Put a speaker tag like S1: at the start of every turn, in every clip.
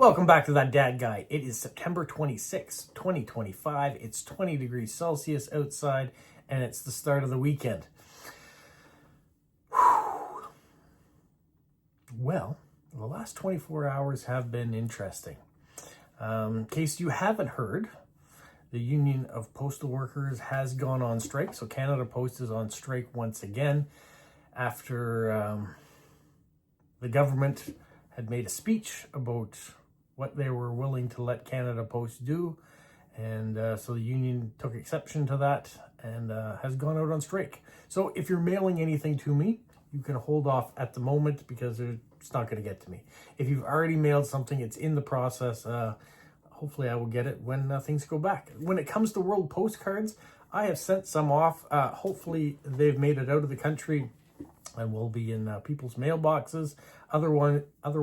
S1: Welcome back to That Dad Guy. It is September 26, 2025. It's 20 degrees Celsius outside, and it's the start of the weekend. Whew. Well, the last 24 hours have been interesting. In case you haven't heard, the Union of Postal Workers has gone on strike. So Canada Post is on strike once again after the government had made a speech about what they were willing to let Canada Post do. And so the union took exception to that and has gone out on strike. So if you're mailing anything to me, you can hold off at the moment because it's not going to get to me. If you've already mailed something, it's in the process. Hopefully I will get it when things go back. When it comes to World Postcards, I have sent some off. Hopefully they've made it out of the country and will be in people's mailboxes. Other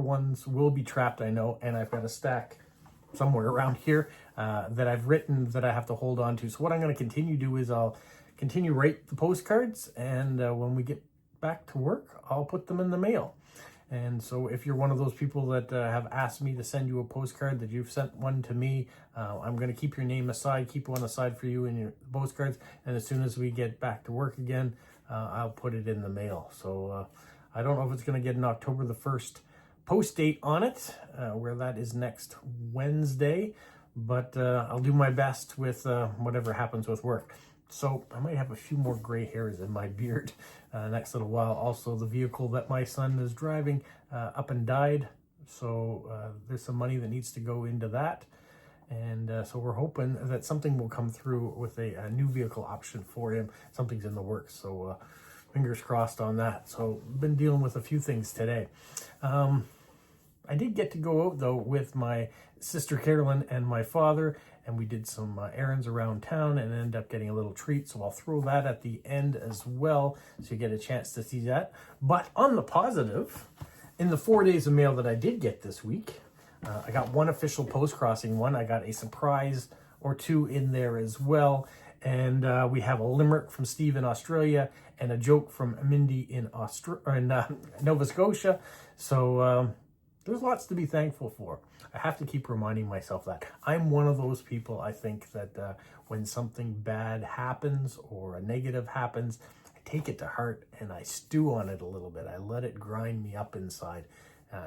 S1: ones will be trapped, I know, and I've got a stack somewhere around here that I've written that I have to hold on to. So what I'm going to continue to do is I'll continue write the postcards, and when we get back to work, I'll put them in the mail. And so if you're one of those people that have asked me to send you a postcard, that you've sent one to me, I'm going to keep your name aside, keep one aside for you in your postcards. And as soon as we get back to work again, I'll put it in the mail. So I don't know if it's going to get an October the 1st post date on it, where that is next Wednesday, but I'll do my best with whatever happens with work. So I might have a few more gray hairs in my beard next little while. Also, the vehicle that my son is driving up and died. So there's some money that needs to go into that. And so we're hoping that something will come through with a new vehicle option for him. Something's in the works. So fingers crossed on that. So been dealing with a few things today. I did get to go out though with my sister Carolyn and my father, and we did some errands around town and ended up getting a little treat. So I'll throw that at the end as well, so you get a chance to see that. But on the positive, in the 4 days of mail that I did get this week, I got one official Postcrossing one. I got a surprise or two in there as well. And we have a limerick from Steve in Australia and a joke from Mindy in Nova Scotia. So there's lots to be thankful for. I have to keep reminding myself that. I'm one of those people, I think, that when something bad happens or a negative happens, I take it to heart and I stew on it a little bit. I let it grind me up inside.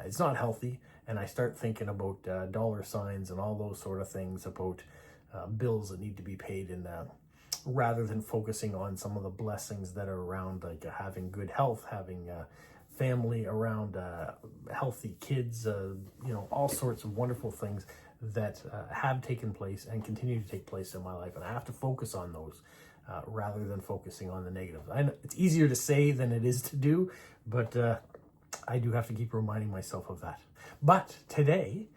S1: It's not healthy. And I start thinking about dollar signs and all those sort of things, about bills that need to be paid, and rather than focusing on some of the blessings that are around, like having good health, having family around, healthy kids, all sorts of wonderful things that have taken place and continue to take place in my life. And I have to focus on those rather than focusing on the negatives. I know it's easier to say than it is to do, but I do have to keep reminding myself of that. But today,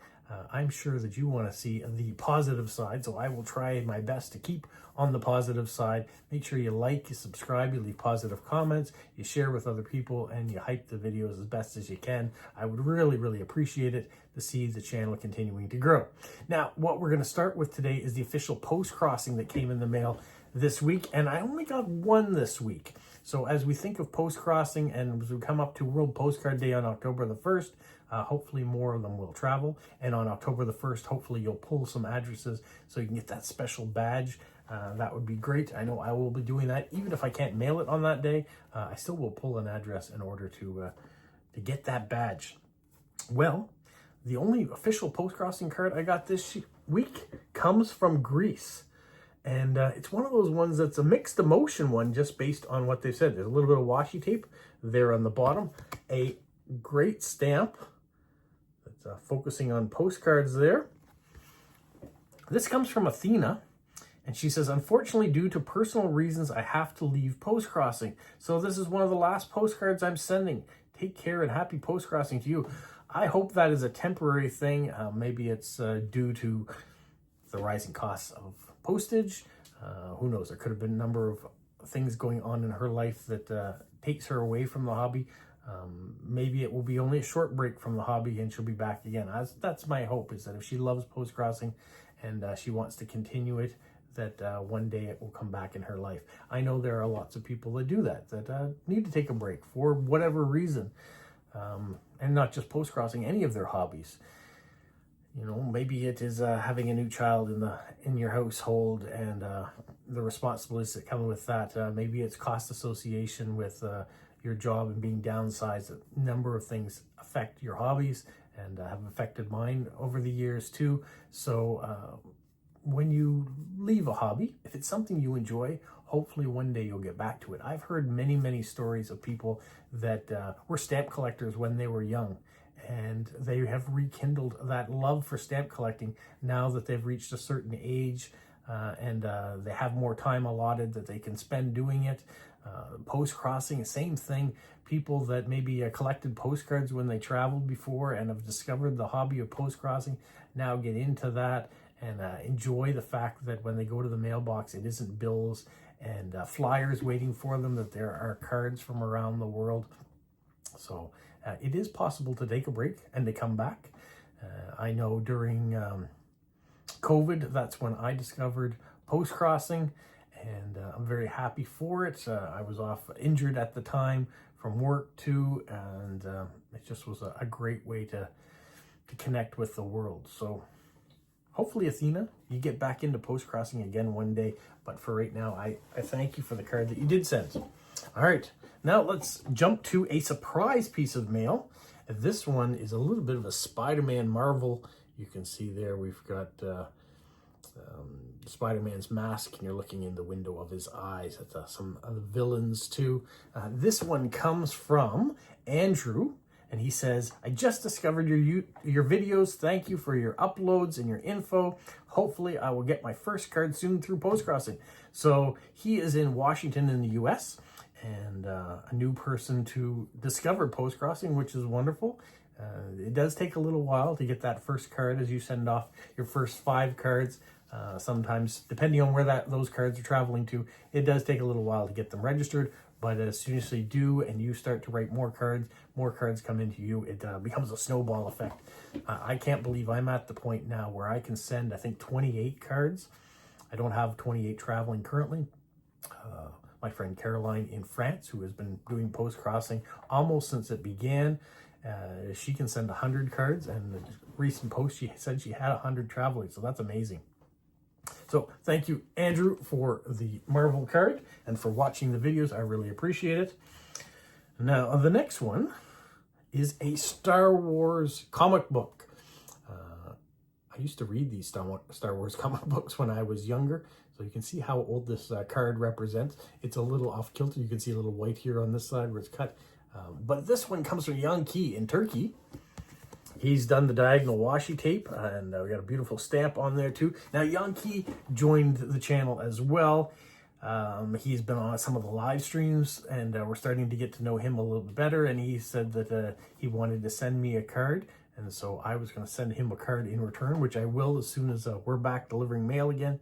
S1: I'm sure that you want to see the positive side, so I will try my best to keep on the positive side. Make sure you like, you subscribe, you leave positive comments, you share with other people, and you hype the videos as best as you can. I would really, really appreciate it to see the channel continuing to grow. Now, what we're going to start with today is the official Postcrossing that came in the mail this week, and I only got one this week. So as we think of Postcrossing and as we come up to World Postcard Day on October the 1st, hopefully more of them will travel. And on October the 1st, hopefully you'll pull some addresses so you can get that special badge. That would be great. I know I will be doing that. Even if I can't mail it on that day, I still will pull an address in order to get that badge. Well, the only official Postcrossing card I got this week comes from Greece. And it's one of those ones that's a mixed emotion one, just based on what they said. There's a little bit of washi tape there on the bottom. A great stamp that's focusing on postcards there. This comes from Athena, and she says, unfortunately, due to personal reasons, I have to leave Postcrossing. So this is one of the last postcards I'm sending. Take care and happy Postcrossing to you. I hope that is a temporary thing. Maybe it's due to the rising costs of postage. Who knows? There could have been a number of things going on in her life that takes her away from the hobby. Maybe it will be only a short break from the hobby and she'll be back again. That's my hope, is that if she loves Postcrossing and she wants to continue it, that one day it will come back in her life. I know there are lots of people that do that need to take a break for whatever reason, and not just Postcrossing, any of their hobbies. You know, maybe it is having a new child in your household and the responsibilities that come with that. Maybe it's cost association with your job and being downsized. A number of things affect your hobbies and have affected mine over the years too. So when you leave a hobby, if it's something you enjoy, hopefully one day you'll get back to it. I've heard many, many stories of people that were stamp collectors when they were young, and they have rekindled that love for stamp collecting now that they've reached a certain age and they have more time allotted that they can spend doing it. Post-crossing, same thing. People that maybe collected postcards when they traveled before and have discovered the hobby of post-crossing now get into that and enjoy the fact that when they go to the mailbox, it isn't bills and flyers waiting for them, that there are cards from around the world. So it is possible to take a break and to come back. I know during COVID, that's when I discovered post-crossing, and I'm very happy for it. I was off injured at the time from work too, and it just was a great way to connect with the world. So hopefully, Athena, you get back into post-crossing again one day. But for right now, I thank you for the card that you did send. All right, now let's jump to a surprise piece of mail. This one is a little bit of a Spider-Man Marvel. You can see there we've got Spider-Man's mask, and you're looking in the window of his eyes at some of the villains too. This one comes from Andrew, and he says, I just discovered your videos. Thank you for your uploads and your info. Hopefully I will get my first card soon through Postcrossing. So he is in Washington in the US, and a new person to discover Postcrossing, which is wonderful. It does take a little while to get that first card as you send off your first 5 cards. Sometimes, depending on where those cards are traveling to, it does take a little while to get them registered. But as soon as they do and you start to write more cards come into you, it becomes a snowball effect. I can't believe I'm at the point now where I can send, I think, 28 cards. I don't have 28 traveling currently. My friend Caroline in France, who has been doing post-crossing almost since it began, she can send 100 cards, and the recent post she said she had 100 traveling, so that's amazing. So thank you, Andrew, for the Marvel card and for watching the videos. I really appreciate it. Now, the next one is a Star Wars comic book. I used to read these Star Wars comic books when I was younger, so you can see how old this card represents. It's a little off kilter. You can see a little white here on this side where it's cut. But this one comes from Yankee in Turkey. He's done the diagonal washi tape, and we got a beautiful stamp on there too. Now, Yankee joined the channel as well. He's been on some of the live streams, and we're starting to get to know him a little bit better. And he said that he wanted to send me a card, and so I was going to send him a card in return, which I will as soon as we're back delivering mail again.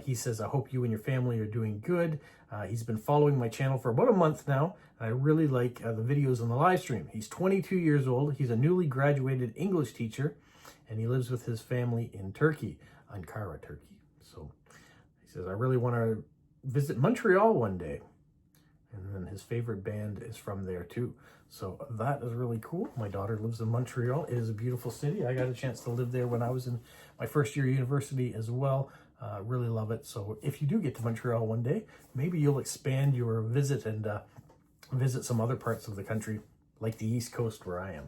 S1: He says, I hope you and your family are doing good. He's been following my channel for about a month now. I really like the videos on the live stream. He's 22 years old. He's a newly graduated English teacher, and he lives with his family in Turkey, Ankara, Turkey. So he says, I really want to visit Montreal one day. And then his favorite band is from there too. So that is really cool. My daughter lives in Montreal. It is a beautiful city. I got a chance to live there when I was in my first year of university as well. Really love it. So if you do get to Montreal one day, maybe you'll expand your visit and visit some other parts of the country, like the East Coast where I am.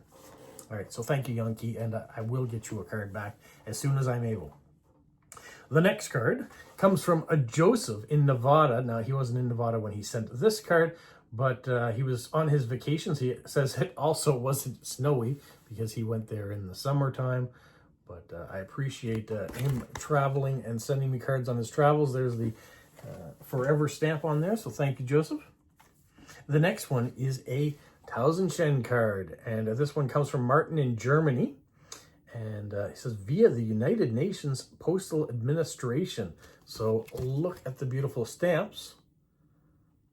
S1: All right, so thank you, Yankee, and I will get you a card back as soon as I'm able. The next card comes from a Joseph in Nevada. Now, he wasn't in Nevada when he sent this card, but he was on his vacations. He says it also wasn't snowy because he went there in the summertime. But I appreciate him traveling and sending me cards on his travels. There's the forever stamp on there, so thank you, Joseph. The next one is a Tausendschein card, and this one comes from Martin in Germany. And he says, via the United Nations Postal Administration. So look at the beautiful stamps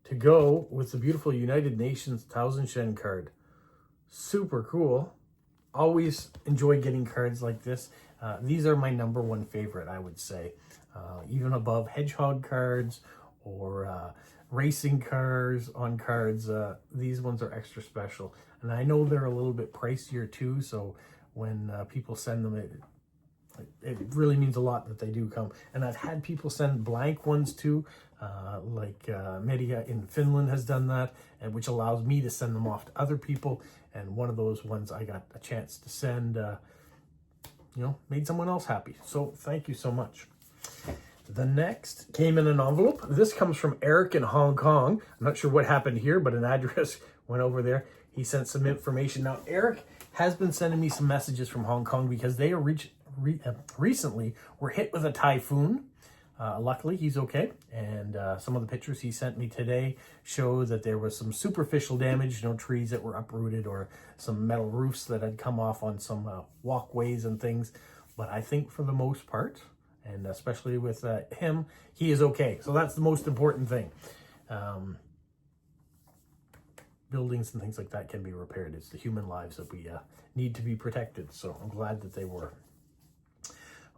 S1: to go with the beautiful United Nations Tausendschein card. Super cool. Always enjoy getting cards like this. These are my #1 favorite, I would say. Even above hedgehog cards or racing cars on cards. These ones are extra special. And I know they're a little bit pricier too, so when people send them. It really means a lot that they do come. And I've had people send blank ones too, like Media in Finland has done that, and which allows me to send them off to other people. And one of those ones I got a chance to send, made someone else happy. So thank you so much. The next came in an envelope. This comes from Eric in Hong Kong. I'm not sure what happened here, but an address went over there. He sent some information. Now, Eric has been sending me some messages from Hong Kong because they recently were hit with a typhoon. Luckily, he's okay. And some of the pictures he sent me today show that there was some superficial damage, trees that were uprooted or some metal roofs that had come off on some walkways and things. But I think for the most part, and especially with him, he is okay. So that's the most important thing. Buildings and things like that can be repaired. It's the human lives that we need to be protected. So I'm glad that they were.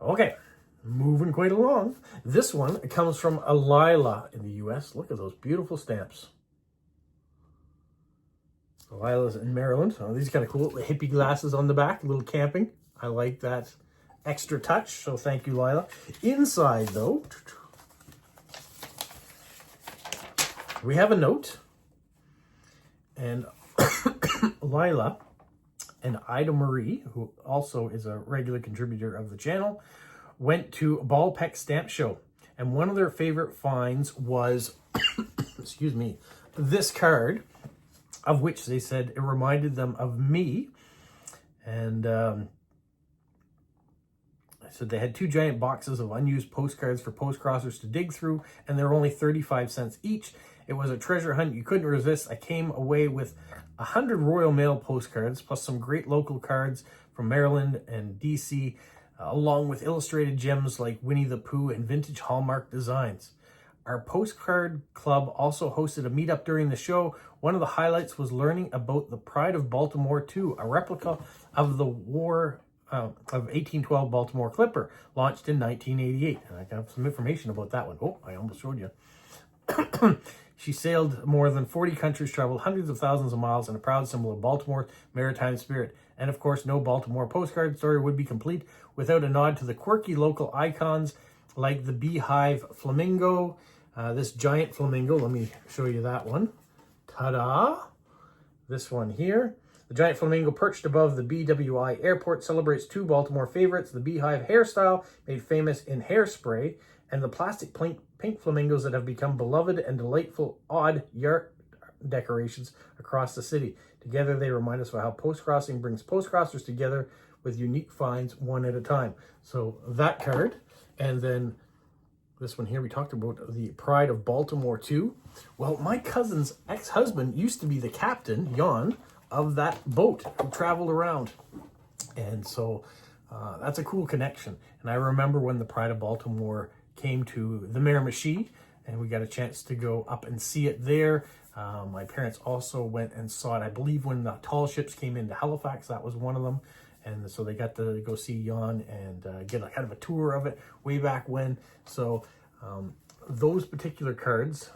S1: Okay, moving quite along. This one comes from Alila in the U.S. Look at those beautiful stamps. Alila's in Maryland. Oh, these are kind of cool. The hippie glasses on the back, a little camping. I like that extra touch, so thank you, Lila. Inside, though, we have a note, and Lila and Ida Marie, who also is a regular contributor of the channel, went to Ballpeck Stamp Show, and one of their favorite finds was, excuse me, this card, of which they said it reminded them of me, and so they had 2 giant boxes of unused postcards for postcrossers to dig through, and they're only 35 cents each. It was a treasure hunt you couldn't resist. I came away with 100 Royal Mail postcards, plus some great local cards from Maryland and DC, along with illustrated gems like Winnie the Pooh and vintage Hallmark designs. Our postcard club also hosted a meetup during the show. One of the highlights was learning about the Pride of Baltimore 2, a replica of the War of 1812 Baltimore Clipper, launched in 1988. And I got some information about that one. Oh, I almost showed you. She sailed more than 40 countries, traveled hundreds of thousands of miles, and a proud symbol of Baltimore's maritime spirit. And of course, no Baltimore postcard story would be complete without a nod to the quirky local icons like the beehive flamingo. This giant flamingo, let me show you that one. Ta-da! This one here. The giant flamingo perched above the BWI airport celebrates 2 Baltimore favorites, the beehive hairstyle made famous in Hairspray, and the plastic pink flamingos that have become beloved and delightful odd yard decorations across the city. Together, they remind us of how Postcrossing brings postcrossers together with unique finds one at a time. So that card, and then this one here, we talked about the Pride of Baltimore 2. Well, my cousin's ex-husband used to be the captain, Jan, of that boat who traveled around. And so that's a cool connection. And I remember when the Pride of Baltimore came to the Miramichi, and we got a chance to go up and see it there. My parents also went and saw it, I believe, when the tall ships came into Halifax. That was one of them. And so they got to go see Jan and get a kind of a tour of it way back when. So those particular cards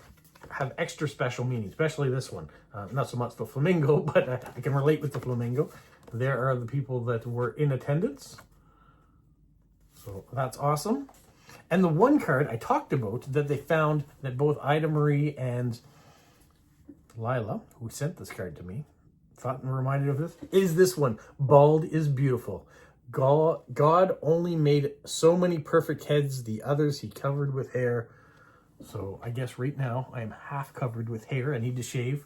S1: have extra special meaning, especially this one. Not so much the flamingo, but I can relate with the flamingo. There are the people that were in attendance. So that's awesome. And the one card I talked about that they found that both Ida Marie and Lila, who sent this card to me, thought and reminded of this, is this one. Bald is beautiful. God only made so many perfect heads, the others he covered with hair. So I guess right now I am half covered with hair. I need to shave,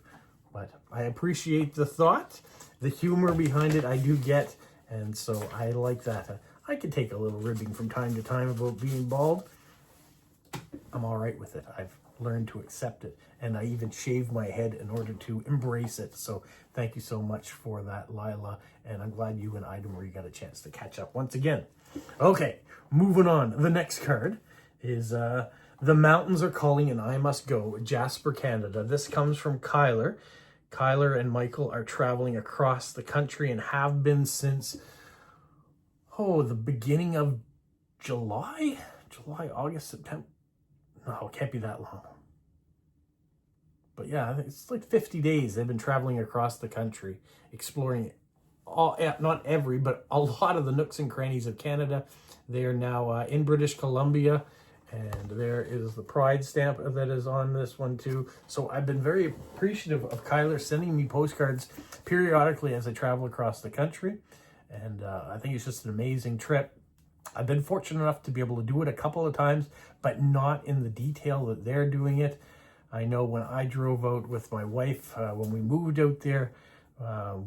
S1: but I appreciate the thought. The humor behind it I do get, and so I like that. I could take a little ribbing from time to time about being bald. I'm all right with it. I've learned to accept it, and I even shave my head in order to embrace it. So thank you so much for that, Lila, and I'm glad you and Ida Marie got a chance to catch up once again. Okay, moving on. The next card is The Mountains Are Calling and I Must Go, Jasper, Canada. This comes from Kyler. Kyler and Michael are traveling across the country and have been since, the beginning of July, August, September. No, it can't be that long. But yeah, I think it's like 50 days they've been traveling across the country, exploring not every, but a lot of the nooks and crannies of Canada. They are now in British Columbia, and there is the Pride stamp that is on this one too. So I've been very appreciative of Kyler sending me postcards periodically as I travel across the country, and I think it's just an amazing trip. I've been fortunate enough to be able to do it a couple of times, but not in the detail that they're doing it. I know when I drove out with my wife, when we moved out there,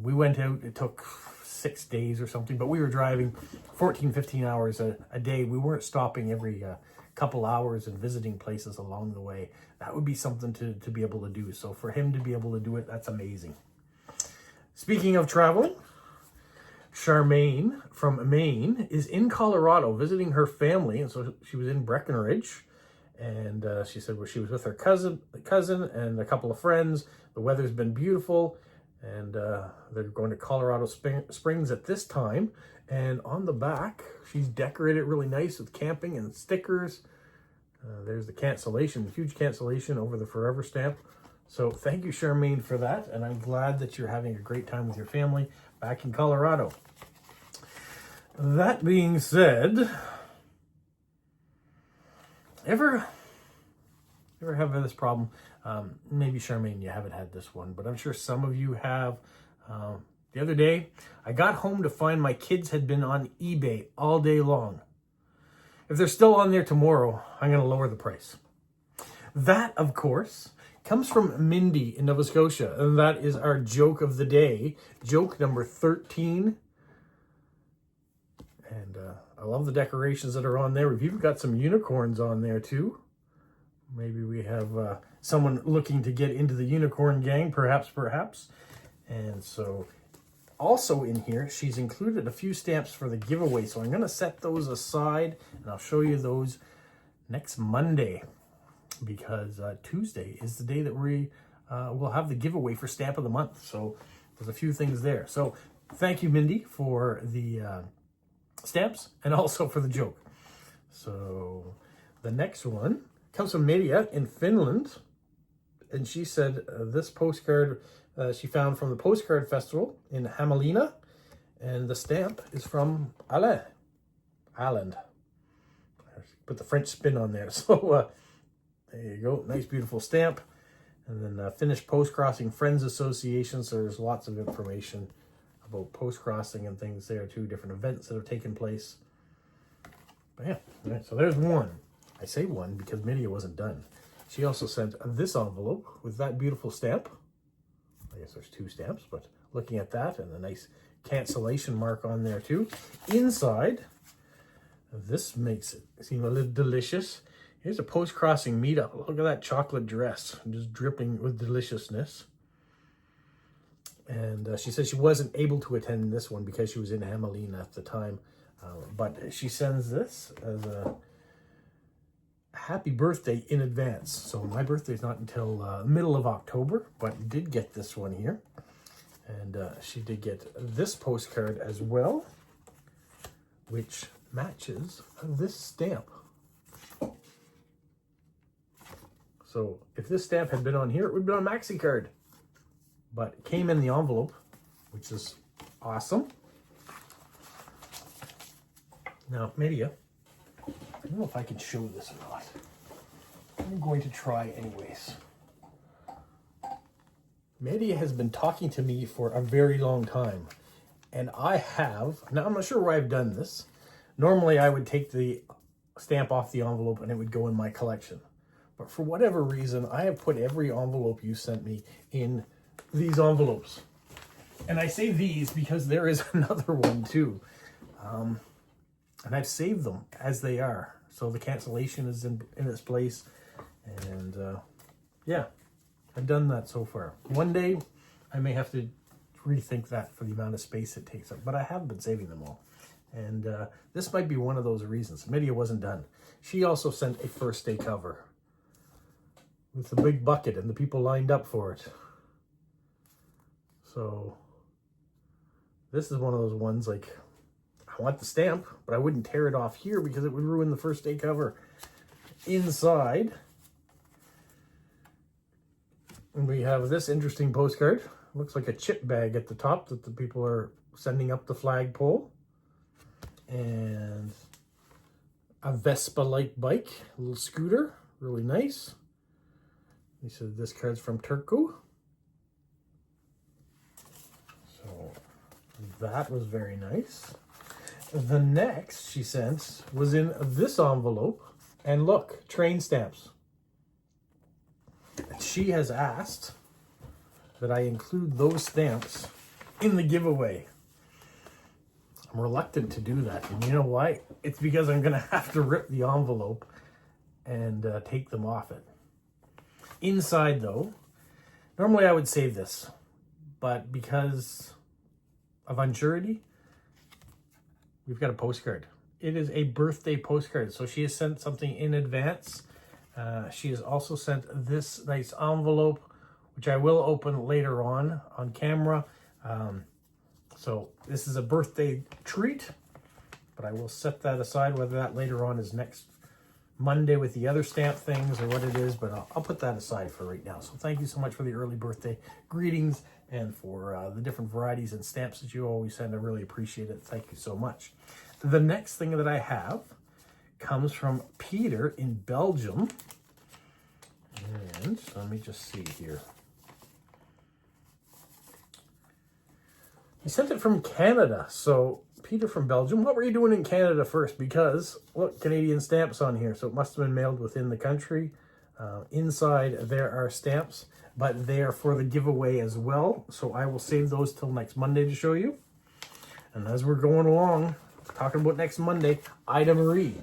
S1: we went out, it took 6 days or something, but we were driving 14, 15 hours a day. We weren't stopping every couple hours and visiting places along the way. That would be something to be able to do. So for him to be able to do it, that's amazing. Speaking of traveling, Charmaine from Maine is in Colorado visiting her family, and so she was in Breckenridge, and she said she was with her cousin and a couple of friends. The weather's been beautiful, and they're going to Colorado Springs at this time. And on the back, she's decorated really nice with camping and stickers. There's the cancellation, huge cancellation over the forever stamp. So thank you, Charmaine, for that, and I'm glad that you're having a great time with your family back in Colorado. That being said, ever have this problem? Maybe, Charmaine, you haven't had this one, but I'm sure some of you have. The other day, I got home to find my kids had been on eBay all day long. If they're still on there tomorrow, I'm going to lower the price. That, of course, comes from Mindy in Nova Scotia, and that is our joke of the day, joke number 13. And I love the decorations that are on there. We've even got some unicorns on there too. Maybe we have someone looking to get into the unicorn gang, perhaps. And so also in here, she's included a few stamps for the giveaway. So I'm going to set those aside, and I'll show you those next Monday, because Tuesday is the day that we will have the giveaway for Stamp of the Month. So there's a few things there. So thank you, Mindy, for the stamps and also for the joke. So the next one comes from Media in Finland, and she said this postcard she found from the Postcard Festival in Hämeenlinna, and the stamp is from Ireland. Put the French spin on there. So there you go, nice beautiful stamp. And then Finnish Postcrossing Friends Association, so there's lots of information about postcrossing and things there too, different events that have taken place. But yeah, all right, so there's one. I say one because Media wasn't done. She also sent this envelope with that beautiful stamp. I guess there's two stamps, but looking at that, and a nice cancellation mark on there too. Inside, this makes it seem a little delicious. Here's a post-crossing meetup. Look at that chocolate dress, just dripping with deliciousness. And she said she wasn't able to attend this one because she was in Hämeenlinna at the time. But she sends this as a happy birthday in advance. So my birthday's not until middle of October, but did get this one here. And she did get this postcard as well, which matches this stamp. So if this stamp had been on here, it would have been a maxi card. But it came in the envelope, which is awesome. Now, Media, I don't know if I can show this or not. I'm going to try anyways. Media has been talking to me for a very long time. And I have, now I'm not sure where I've done this. Normally I would take the stamp off the envelope and it would go in my collection. But for whatever reason, I have put every envelope you sent me in these envelopes. And I say these because there is another one too. And I've saved them as they are. So the cancellation is in its place. And yeah, I've done that so far. One day I may have to rethink that for the amount of space it takes up. But I have been saving them all. And this might be one of those reasons. Media wasn't done. She also sent a first day cover with the big bucket and the people lined up for it. So this is one of those ones, like, I want the stamp, but I wouldn't tear it off here because it would ruin the first day cover. Inside, we have this interesting postcard. Looks like a chip bag at the top that the people are sending up the flagpole. And a Vespa-like bike, a little scooter, really nice. He said this card's from Turku. So that was very nice. The next she sent was in this envelope. And look, train stamps. She has asked that I include those stamps in the giveaway. I'm reluctant to do that. And you know why? It's because I'm going to have to rip the envelope and take them off it. Inside, though, normally I would save this. But because of unsurety, we've got a postcard. It is a birthday postcard. So she has sent something in advance. She has also sent this nice envelope, which I will open later on camera. So this is a birthday treat, but I will set that aside, whether that later on is next Monday with the other stamp things or what it is, but I'll put that aside for right now. So thank you so much for the early birthday greetings and for the different varieties and stamps that you always send. I really appreciate it. Thank you so much. The next thing that I have comes from Peter in Belgium. And let me just see here. He sent it from Canada. So Peter from Belgium, what were you doing in Canada first? Because look, Canadian stamps on here. So it must have been mailed within the country. Inside there are stamps, but they are for the giveaway as well. So I will save those till next Monday to show you. And as we're going along, talking about next Monday, Ida Marie.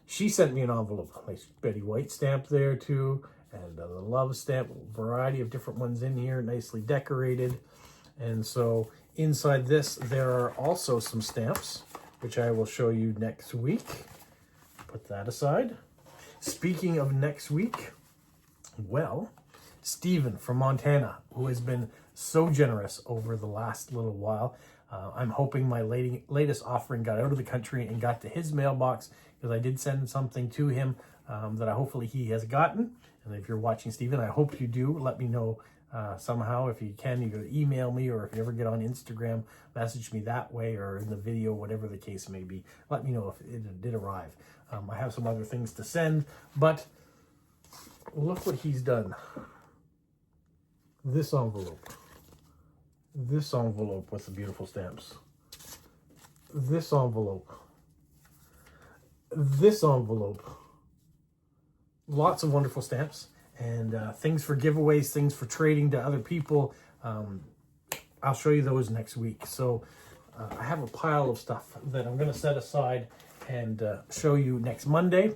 S1: She sent me an envelope. Nice Betty White stamp there too. And the love stamp, variety of different ones in here, nicely decorated. And so inside this, there are also some stamps, which I will show you next week. Put that aside. Speaking of next week, well, Stephen from Montana, who has been so generous over the last little while. I'm hoping my latest offering got out of the country and got to his mailbox, because I did send something to him that hopefully he has gotten. And if you're watching, Stephen, I hope you do. Let me know somehow. If you can, you can email me, or if you ever get on Instagram, message me that way, or in the video, whatever the case may be. Let me know if it did arrive. I have some other things to send, but look what he's done. This envelope with the beautiful stamps. This envelope. Lots of wonderful stamps and things for giveaways, things for trading to other people. I'll show you those next week. So I have a pile of stuff that I'm going to set aside and show you next Monday,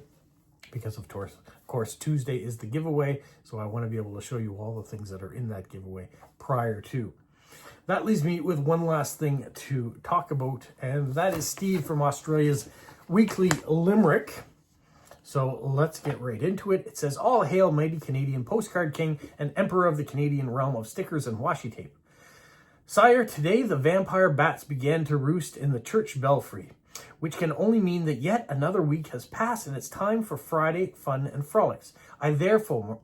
S1: because of course Tuesday is the giveaway. So I want to be able to show you all the things that are in that giveaway prior to. That leaves me with one last thing to talk about, and that is Steve from Australia's weekly limerick. So let's get right into it. It says, "All hail mighty Canadian postcard king and emperor of the Canadian realm of stickers and washi tape. Sire, today the vampire bats began to roost in the church belfry, which can only mean that yet another week has passed and it's time for Friday fun and frolics. I therefore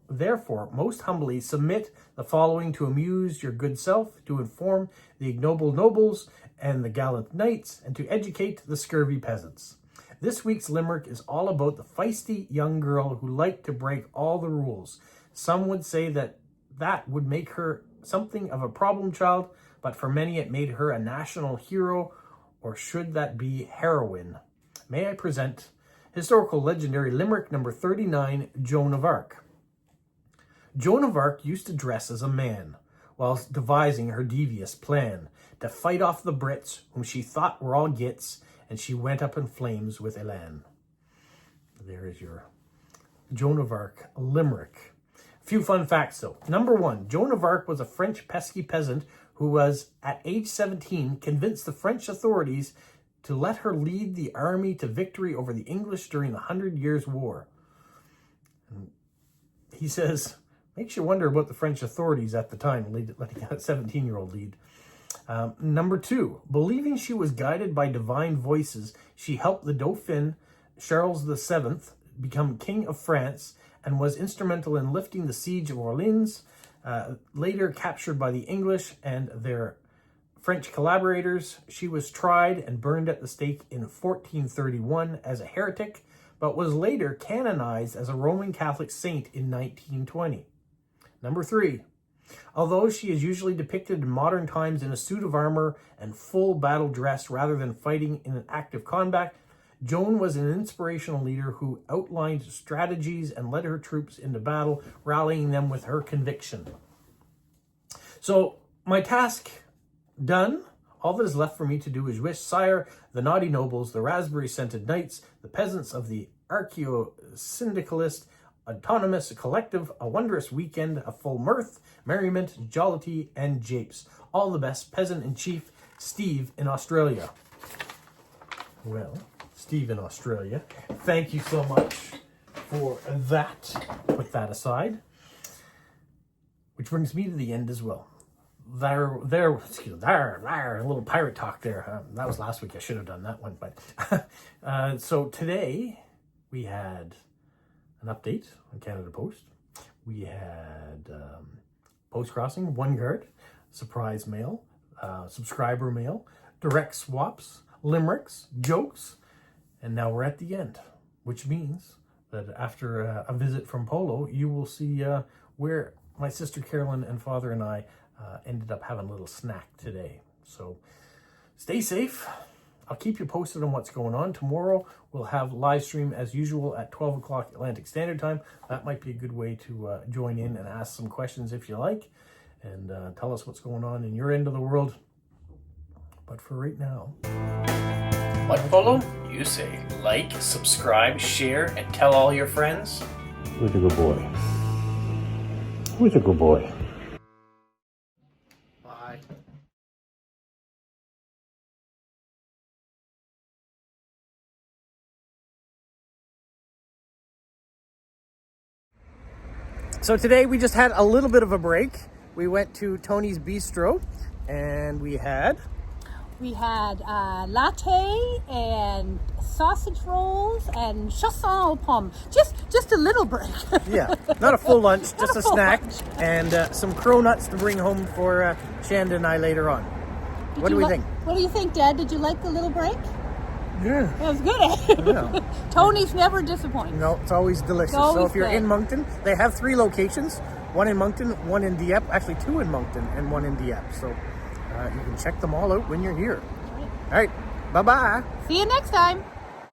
S1: most humbly submit the following to amuse your good self, to inform the ignoble nobles and the gallant knights, and to educate the scurvy peasants. This week's limerick is all about the feisty young girl who liked to break all the rules. Some would say that would make her something of a problem child, but for many it made her a national hero, or should that be heroine? May I present historical legendary limerick number 39, Joan of Arc. Joan of Arc used to dress as a man, whilst devising her devious plan, to fight off the Brits, whom she thought were all gits, and she went up in flames with elan." There is your Joan of Arc limerick. A few fun facts though. Number 1, Joan of Arc was a French pesky peasant who was, at age 17, convinced the French authorities to let her lead the army to victory over the English during the 100 Years' War. And he says, makes you wonder about the French authorities at the time, letting a 17-year-old lead. Number 2, believing she was guided by divine voices, she helped the Dauphin, Charles VII, become King of France, and was instrumental in lifting the siege of Orleans, later captured by the English and their French collaborators. She was tried and burned at the stake in 1431 as a heretic, but was later canonized as a Roman Catholic saint in 1920. Number 3. Although she is usually depicted in modern times in a suit of armor and full battle dress rather than fighting in an active combat, Joan was an inspirational leader who outlined strategies and led her troops into battle, rallying them with her conviction. So, my task done. All that is left for me to do is wish Sire, the naughty nobles, the raspberry-scented knights, the peasants of the archeo-syndicalist autonomous collective, a wondrous weekend of full mirth, merriment, jollity, and japes. All the best, Peasant-in-Chief Steve in Australia. Well, Steve in Australia, thank you so much for that. Put that aside. Which brings me to the end as well. A little pirate talk there. That was last week. I should have done that one. But so today we had an update on Canada Post. We had Postcrossing, 1 card, surprise mail, subscriber mail, direct swaps, limericks, jokes, and now we're at the end, which means that after a visit from Polo, you will see where my sister Carolyn and father and I ended up having a little snack today. So stay safe. I'll keep you posted on what's going on. Tomorrow we'll have live stream as usual at 12 o'clock Atlantic Standard Time. That might be a good way to join in and ask some questions if you like, and tell us what's going on in your end of the world. But for right now, what, Polo? You say like, subscribe, share, and tell all your friends.
S2: Who's a good boy? Who's a good boy?
S1: Bye. So today we just had a little bit of a break. We went to Tony's Bistro and we had
S3: latte and sausage rolls and chausson aux pommes. Just a little break.
S1: Yeah, not a full lunch, just a
S3: full
S1: snack,
S3: lunch.
S1: and some crow nuts to bring home for Shanda and I later on. What do we think?
S3: What do you think, Dad? Did you like the little break?
S1: Yeah.
S3: It was good, eh?
S1: Yeah.
S3: Tony's never disappoints.
S1: No, it's always delicious.
S3: It's always
S1: so if you're
S3: good.
S1: in Moncton, they have 3 locations. 1 in Moncton, 1 in Dieppe, actually 2 in Moncton and 1 in Dieppe. So you can check them all out when you're here. All right, bye-bye.
S3: See you next time.